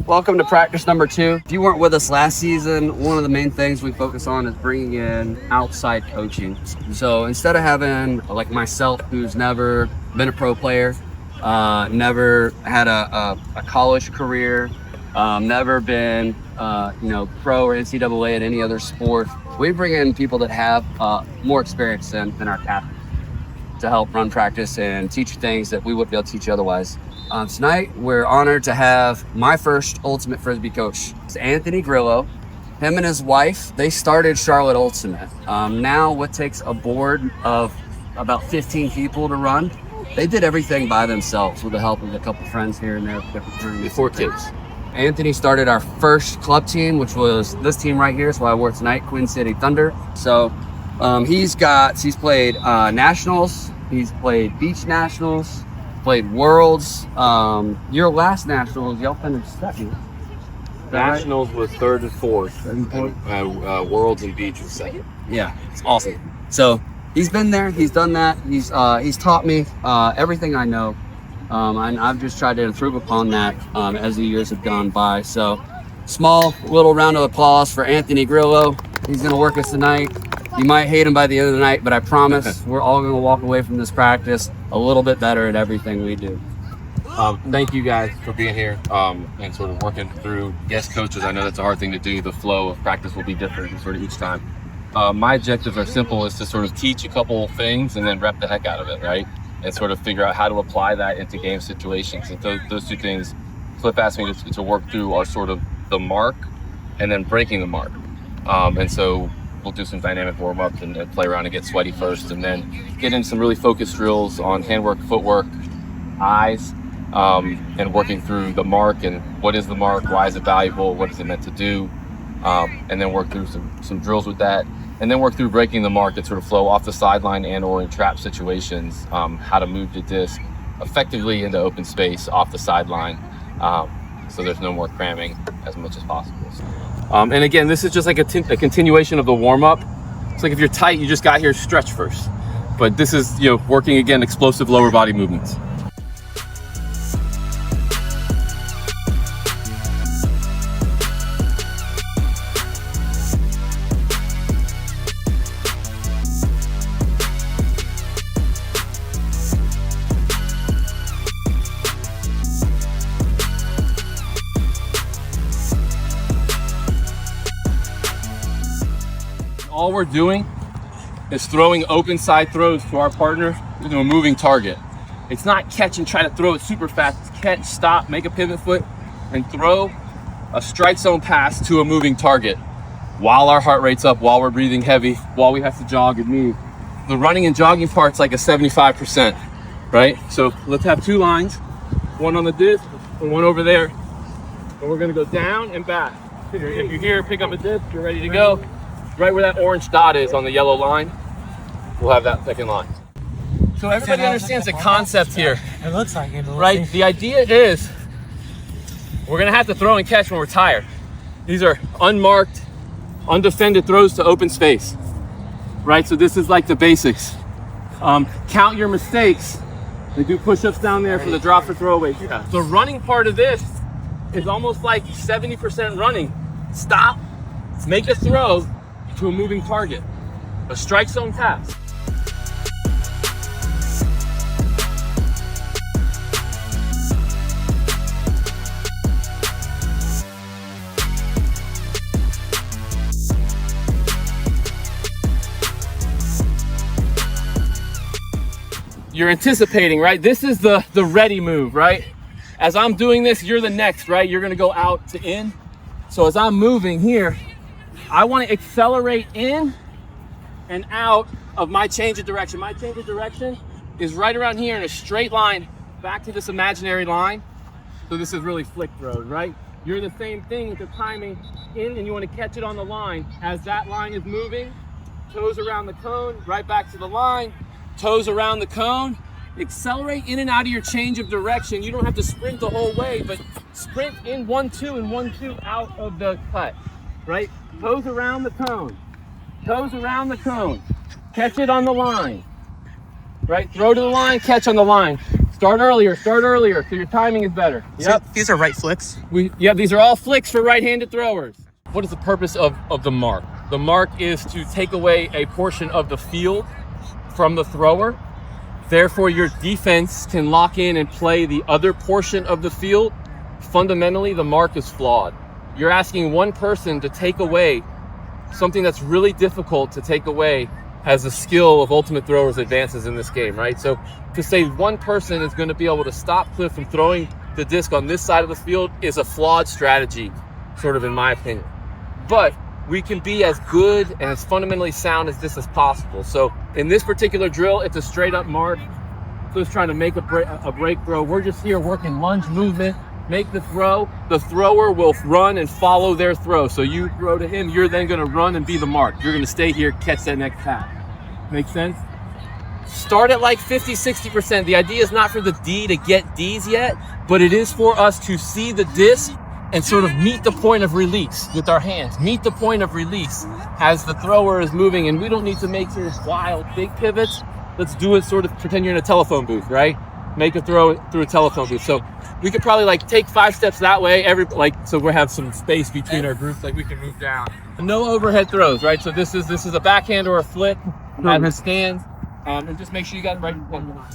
Welcome to practice number 2. If you weren't with us last season, one of the main things we focus on is bringing in outside coaching. So instead of having like myself, who's never been a pro player, never had a college career, never been pro or NCAA at any other sport, we bring in people that have more experience than our captains to help run practice and teach you things that we wouldn't be able to teach you otherwise. Tonight, we're honored to have my first Ultimate Frisbee coach. It's Anthony Grillo. Him and his wife, they started Charlotte Ultimate. Now, what takes a board of about 15 people to run, they did everything by themselves with the help of a couple friends here and there. 4 kids. Anthony started our first club team, which was this team right here. That's why I wore it tonight, Queen City Thunder. So he's played nationals, he's played beach nationals, played worlds. Your last nationals, y'all finished second. Nationals was 3rd and 4th, and worlds and beach was 2nd. Yeah, it's awesome. So he's been there, he's done that, he's taught me everything I know. And I've just tried to improve upon that as the years have gone by. So small little round of applause for Anthony Grillo. He's gonna work us tonight. You might hate him by the end of the night, but I promise we're all gonna walk away from this practice a little bit better at everything we do. Thank you guys for being here and sort of working through guest coaches. I know that's a hard thing to do. The flow of practice will be different sort of each time. My objectives are simple, is to sort of teach a couple of things and then rep the heck out of it, right? And sort of figure out how to apply that into game situations. And those 2 things Cliff asked me to work through are sort of the mark and then breaking the mark. And so we'll do some dynamic warm-ups and play around and get sweaty first, and then get in some really focused drills on handwork, footwork, eyes, and working through the mark and what is the mark, why is it valuable, what is it meant to do, and then work through some drills with that. And then work through breaking the mark that sort of flow off the sideline and or in trap situations, how to move the disc effectively into open space off the sideline, so there's no more cramming as much as possible. And again, this is just like a continuation of the warm-up. It's like if you're tight, you just got here, stretch first. But this is, working again, explosive lower body movements. All we're doing is throwing open side throws to our partner into a moving target. It's not catch and try to throw it super fast. It's catch, stop, make a pivot foot, and throw a strike zone pass to a moving target while our heart rate's up, while we're breathing heavy, while we have to jog and move. The running and jogging part's like a 75%, right? So let's have 2 lines, one on the disc and one over there. And we're gonna go down and back. If you're here, pick up a disc, you're ready to go. Right where that orange dot is on the yellow line, we'll have that second line. So everybody understands the concept here. It looks like it. Right? The idea is we're gonna have to throw and catch when we're tired. These are unmarked, undefended throws to open space. Right? So this is like the basics. Count your mistakes. They do push-ups down there for the drop for throwaways. Yeah. The running part of this is almost like 70% running. Stop, make a throw to a moving target, a strike zone pass. You're anticipating, right? This is the ready move, right? As I'm doing this, you're the next, right? You're gonna go out to in. So as I'm moving here, I want to accelerate in and out of my change of direction. My change of direction is right around here in a straight line back to this imaginary line. So this is really flick road, right? You're the same thing with the timing in, and you want to catch it on the line. As that line is moving, toes around the cone, right back to the line, toes around the cone. Accelerate in and out of your change of direction. You don't have to sprint the whole way, but sprint in 1-2 and 1-2 out of the cut, right? Toes around the cone, toes around the cone. Catch it on the line, right? Throw to the line, catch on the line. Start earlier, so your timing is better. So these are right flicks? These are all flicks for right-handed throwers. What is the purpose of the mark? The mark is to take away a portion of the field from the thrower. Therefore, your defense can lock in and play the other portion of the field. Fundamentally, the mark is flawed. You're asking one person to take away something that's really difficult to take away as the skill of ultimate throwers advances in this game, right? So to say one person is going to be able to stop Cliff from throwing the disc on this side of the field is a flawed strategy, sort of in my opinion. But we can be as good and as fundamentally sound as this as possible. So in this particular drill, it's a straight up mark. Cliff's trying to make a break throw. We're just here working lunge movement, make the throw. The thrower will run and follow their throw. So you throw to him, you're then gonna run and be the mark. You're gonna stay here, catch that next pass. Make sense? Start at like 50, 60%. The idea is not for the D to get Ds yet, but it is for us to see the disc and sort of meet the point of release with our hands. Meet the point of release as the thrower is moving, and we don't need to make sort of wild, big pivots. Let's do it sort of pretend you're in a telephone booth, right? Make a throw through a telephone booth. So we could probably like take 5 steps that way, so we have some space between our groups, like we can move down. No overhead throws, right? So this is a backhand or a flip at his stand, and just make sure you got it right in front of your line.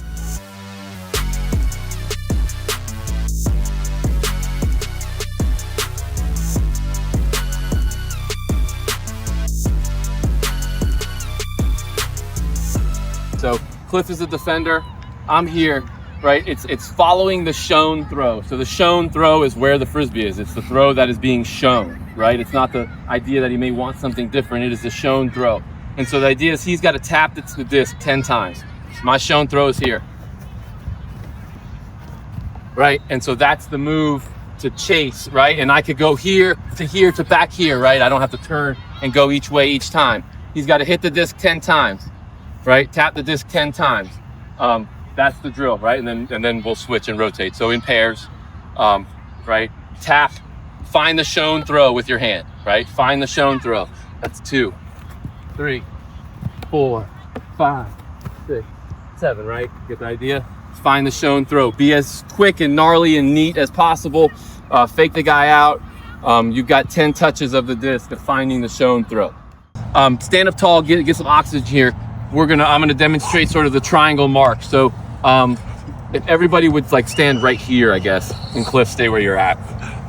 So Cliff is a defender, I'm here, right? It's following the shown throw. So the shown throw is where the Frisbee is. It's the throw that is being shown, right? It's not the idea that he may want something different. It is the shown throw. And so the idea is he's got to tap the disc 10 times. My shown throw is here, right? And so that's the move to chase, right? And I could go here to back here, right? I don't have to turn and go each way each time. He's got to hit the disc 10 times. Right, tap the disc 10 times. That's the drill, right? And then we'll switch and rotate. So in pairs, right? Tap, find the shown throw with your hand, right? Find the shown throw. That's 2, 3, 4, 5, 6, 7, right? Get the idea? Find the shown throw. Be as quick and gnarly and neat as possible. Fake the guy out. You've got 10 touches of the disc of finding the shown throw. Stand up tall, get some oxygen here. I'm gonna demonstrate sort of the triangle mark. So if everybody would like stand right here, I guess, and Cliff, stay where you're at.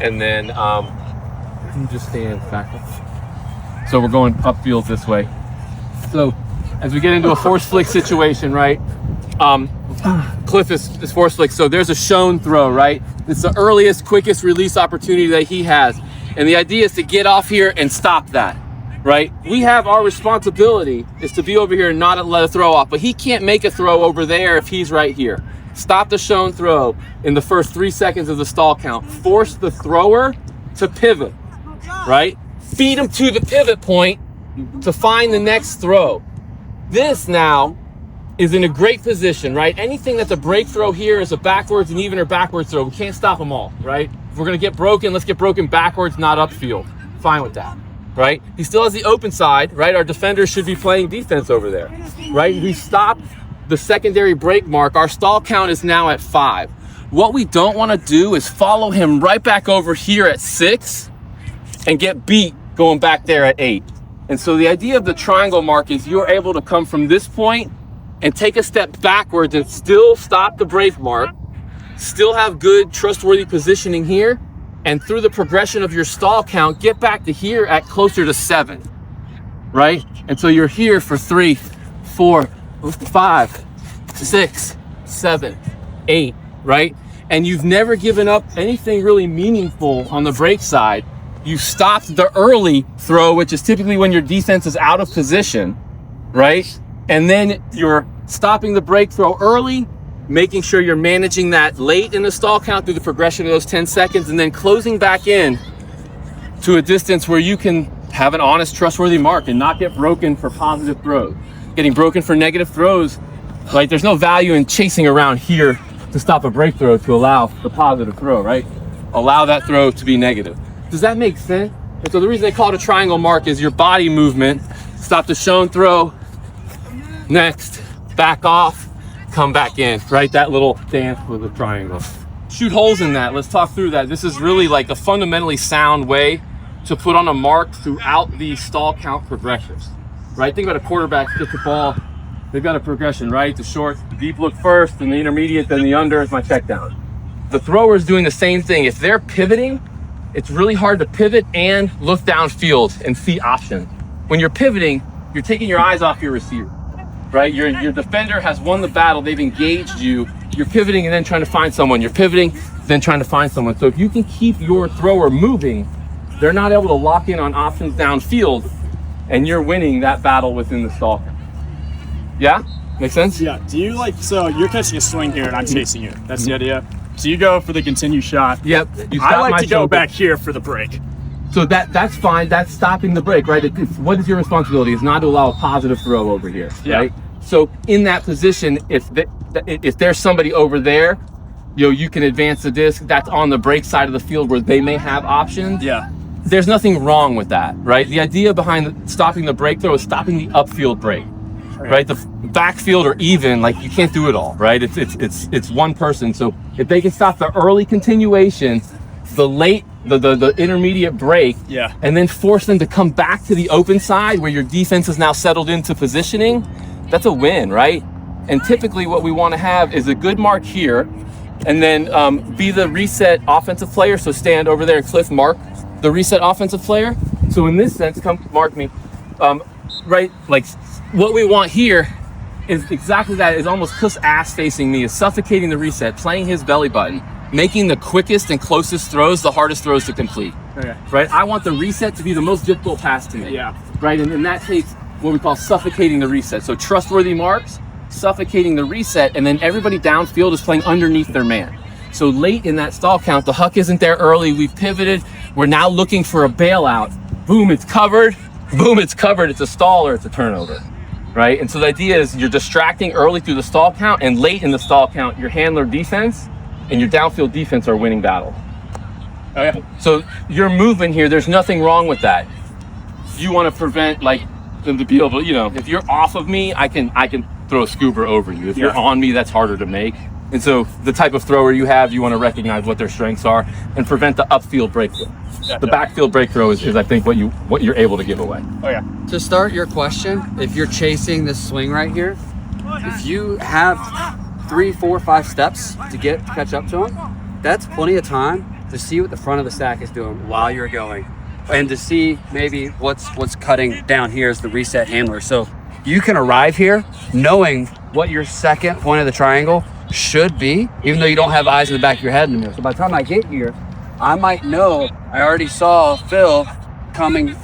And then you just stand back. So we're going upfield this way. So as we get into a force flick situation, right? Cliff is force flick. So there's a shown throw, right? It's the earliest, quickest release opportunity that he has. And the idea is to get off here and stop that. Right? We have our responsibility is to be over here and not let a throw off, but he can't make a throw over there if he's right here. Stop the shown throw in the first 3 seconds of the stall count. Force the thrower to pivot, right? Feed him to the pivot point to find the next throw. This now is in a great position, right? Anything that's a break throw here is a backwards and even or backwards throw. We can't stop them all, right? If we're gonna get broken, let's get broken backwards, not upfield. Fine with that. Right? He still has the open side, right? Our defenders should be playing defense over there, right? We stopped the secondary break mark. Our stall count is now at 5. What we don't want to do is follow him right back over here at 6 and get beat going back there at 8. And so the idea of the triangle mark is you're able to come from this point and take a step backwards and still stop the break mark, still have good, trustworthy positioning here, and through the progression of your stall count, get back to here at closer to 7, right? And so you're here for 3, 4, 5, 6, 7, 8, right? And you've never given up anything really meaningful on the break side. You stopped the early throw, which is typically when your defense is out of position, right? And then you're stopping the break throw early, making sure you're managing that late in the stall count through the progression of those 10 seconds, and then closing back in to a distance where you can have an honest, trustworthy mark and not get broken for positive throws. Getting broken for negative throws, like there's no value in chasing around here to stop a break throw to allow the positive throw, right? Allow that throw to be negative. Does that make sense? And so the reason they call it a triangle mark is your body movement. Stop the shown throw, next, back off, come back in, right? That little dance with the triangle. Shoot holes in that. Let's talk through that. This is really like a fundamentally sound way to put on a mark throughout the stall count progressions, right? Think about a quarterback gets the ball. They've got a progression, right? The short, the deep look first, and the intermediate, then the under is my check down. The thrower is doing the same thing. If they're pivoting, it's really hard to pivot and look downfield and see options. When you're pivoting, you're taking your eyes off your receiver, right? Your defender has won the battle. They've engaged you. You're pivoting and then trying to find someone. You're pivoting, then trying to find someone. So if you can keep your thrower moving, they're not able to lock in on options downfield, and you're winning that battle within the stall. Yeah? Make sense? Yeah. Do you so you're catching a swing here and I'm chasing you. That's the idea. So you go for the continue shot. Yep. I like to go back here for the break. So that's fine. That's stopping the break, right? What is your responsibility? It's not to allow a positive throw over here, right? So in that position, if there's somebody over there, you can advance the disc. That's on the break side of the field where they may have options. Yeah. There's nothing wrong with that, right? The idea behind stopping the break throw is stopping the upfield break, right? The backfield or even, like, you can't do it all, right? It's one person. So if they can stop the early continuation, the late, the intermediate break, and then force them to come back to the open side where your defense is now settled into positioning, that's a win, right? And typically what we want to have is a good mark here, and then be the reset offensive player. So stand over there and Cliff mark the reset offensive player. So in this sense, come mark me, right? Like, what we want here is exactly that. Is almost Cliff's ass facing me, is suffocating the reset, playing his belly button, making the quickest and closest throws the hardest throws to complete. Right? I want the reset to be the most difficult pass to me. Right? And that takes what we call suffocating the reset. So trustworthy marks, suffocating the reset, and then everybody downfield is playing underneath their man. So late in that stall count, the huck isn't there early. We've pivoted. We're now looking for a bailout. Boom, it's covered. Boom, it's covered. It's a stall or it's a turnover. Right? And so the idea is you're distracting early through the stall count, and late in the stall count, your handler defense and your downfield defense are winning battle. So your movement here, there's nothing wrong with that. You want to prevent, like, them to be able to, if you're off of me, I can throw a scuba over you. If you're on me, that's harder to make. And so the type of thrower you have, you want to recognize what their strengths are and prevent the upfield breakthrough. The backfield breakthrough is I think what you're able to give away. To start your question, if you're chasing this swing right here, if you have 3, 4, 5 steps to catch up to him, that's plenty of time to see what the front of the stack is doing while you're going, and to see maybe what's cutting down here is the reset handler. So you can arrive here knowing what your second point of the triangle should be, even though you don't have eyes in the back of your head anymore. So by the time I get here, I might know I already saw Phil coming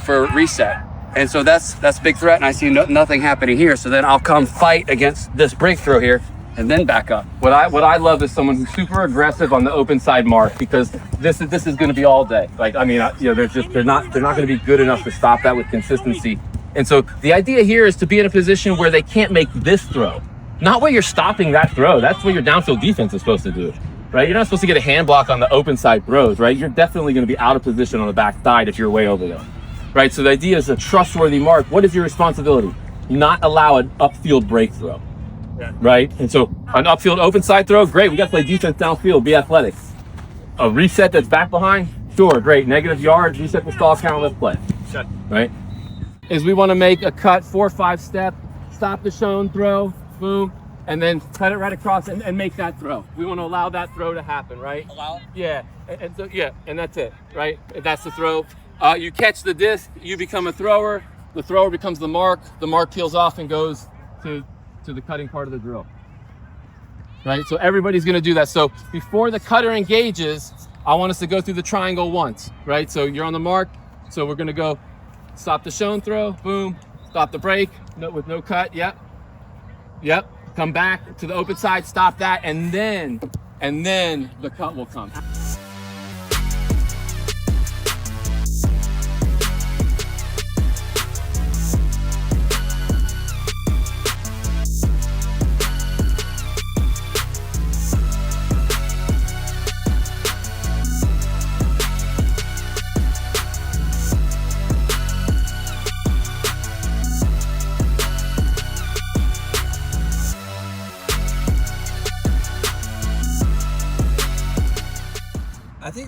for reset. And so that's big threat, and I see nothing happening here. So then I'll come fight against this breakthrough here and then back up. What I love is someone who's super aggressive on the open side mark, because this is going to be all day. Like, I mean, they're not going to be good enough to stop that with consistency. And so the idea here is to be in a position where they can't make this throw, not where you're stopping that throw. That's what your downfield defense is supposed to do, right? You're not supposed to get a hand block on the open side throws, right? You're definitely going to be out of position on the back side if you're way over there, right? So the idea is a trustworthy mark. What is your responsibility? Not allow an upfield break throw, right? And so an upfield open side throw, great. We got to play defense downfield, be athletic. A reset that's back behind, sure, great. Negative yards, reset the stall count, let's play, right? Is we want to make a cut 4 or 5 step, stop the shown throw, boom, and then cut it right across and make that throw. We want to allow that throw to happen, right? Allow it? Yeah, and so and that's it, right? That's the throw. You catch the disc, you become a thrower. The thrower becomes the mark peels off and goes to the cutting part of the drill, right? So everybody's going to do that. So before the cutter engages, I want us to go through the triangle once, right? So you're on the mark, so we're going to go stop the shown throw, boom, stop the break, with no cut, yep, come back to the open side, stop that, and then the cut will come.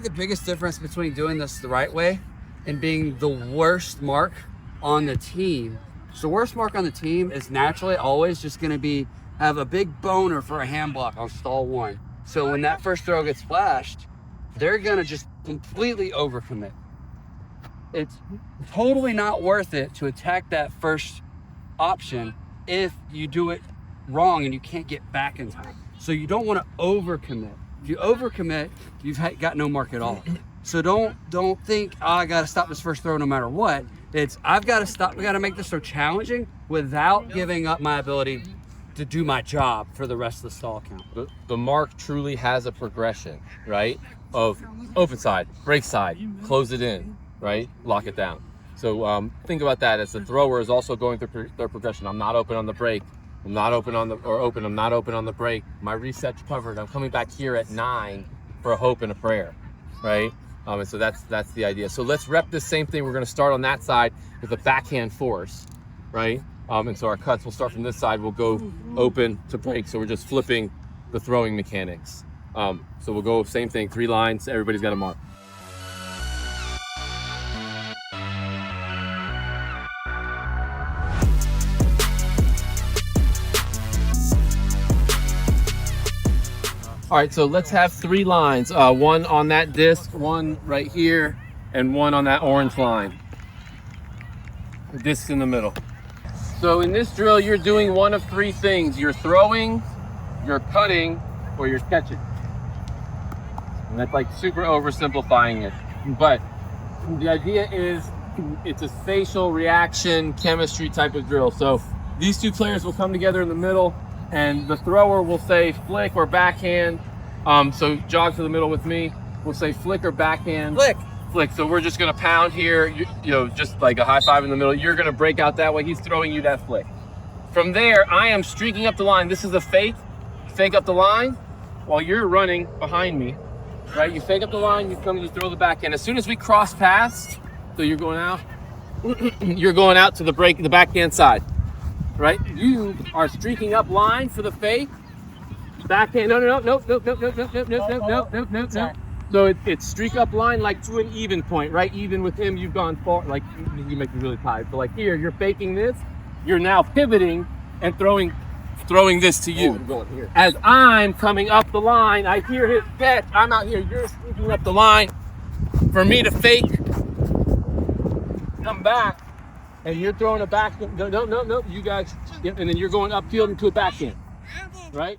the biggest difference between doing this the right way and being the worst mark on the team. So the worst mark on the team is naturally always just going to have a big boner for a hand block on stall 1. So when that first throw gets flashed, they're going to just completely overcommit. It's totally not worth it to attack that first option if you do it wrong and you can't get back in time. So you don't want to overcommit. If you overcommit, you've got no mark at all. So don't think, oh, I got to stop this first throw no matter what. It's I've got to stop. We got to make this so challenging without giving up my ability to do my job for the rest of the stall count. The mark truly has a progression, right? Of open side, break side, close it in, right? Lock it down. So think about that as the thrower is also going through their progression. I'm not open on the break. I'm not open on the, or open, I'm not open on the break. My reset's covered. I'm coming back here at 9 for a hope and a prayer, right? And so that's the idea. So let's rep this same thing. We're gonna start on that side with a backhand force, right? And so our cuts will start from this side. We'll go open to break. So we're just flipping the throwing mechanics. So we'll go same thing, 3 lines. Everybody's got a mark. All right, so let's have 3 lines. One on that disc, one right here, and one on that orange line. The disc in the middle. So in this drill, you're doing one of 3 things. You're throwing, you're cutting, or you're catching. And that's like super oversimplifying it. But the idea is it's a spatial reaction chemistry type of drill. So these 2 players will come together in the middle, and the thrower will say flick or backhand. So jog to the middle with me. We'll say flick or backhand. Flick. Flick. So we're just gonna pound here, you know, just like a high five in the middle. You're gonna break out that way. He's throwing you that flick. From there, I am streaking up the line. This is a fake up the line while you're running behind me, right? You fake up the line, you come, you throw the backhand. As soon as we cross paths, so you're going out, you're going out to the break, the backhand side. Right? You are streaking up line for the fake. Backhand, no. So it's streak up line like to an even point, right? Even with him, you've gone far, like you make me really tired. So like here, you're faking this. You're now pivoting and throwing this to you. As I'm coming up the line, I hear his catch. I'm out here, you're streaking up the line for me to fake, come back. And you're throwing a back, no, you guys, and then you're going upfield into a backhand, right?